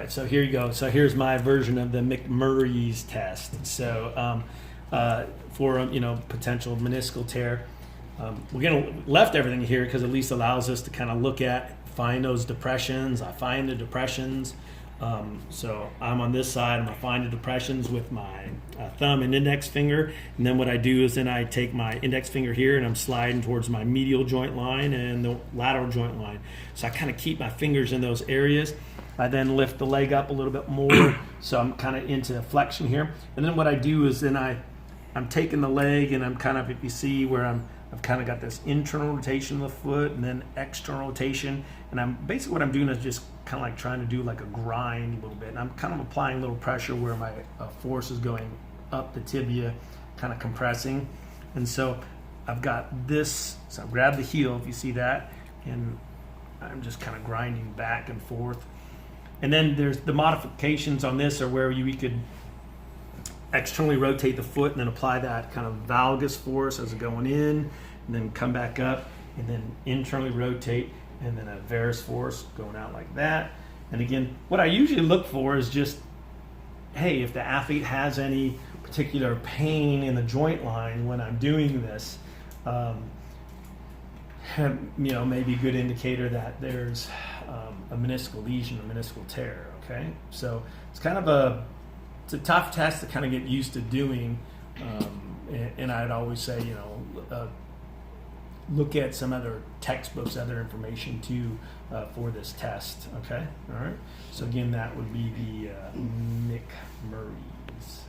right, so here you go. So here's my version of the McMurray's test. So for potential meniscal tear, we're gonna left everything here because at least allows us to kind of look at, find those depressions. I find the depressions. So I'm on this side, I'm gonna find the depressions with my thumb and index finger, and then what I do is then I take my index finger here and I'm sliding towards my medial joint line and the lateral joint line. So I kind of keep my fingers in those areas. I then lift the leg up a little bit more, so I'm kind of into flexion here. And then what I do is then I'm taking the leg and I'm kind of, if you see where I've kind of got this internal rotation of the foot and then external rotation, and I'm basically what I'm doing is just kind of like trying to do like a grind a little bit, and I'm kind of applying a little pressure where my force is going up the tibia, kind of compressing. And so I've got this, so I grab the heel, if you see that, and I'm just kind of grinding back and forth. And then there's the modifications on this are where we could externally rotate the foot and then apply that kind of valgus force as going in, and then come back up, and then internally rotate, and then a varus force going out like that. And again, what I usually look for is just, hey, if the athlete has any particular pain in the joint line when I'm doing this, maybe a good indicator that there's a meniscal lesion, a meniscal tear. Okay, so it's kind of it's a tough test to kind of get used to doing, and I'd always say, look at some other textbooks, other information too, for this test. Okay, all right. So again, that would be the McMurray's.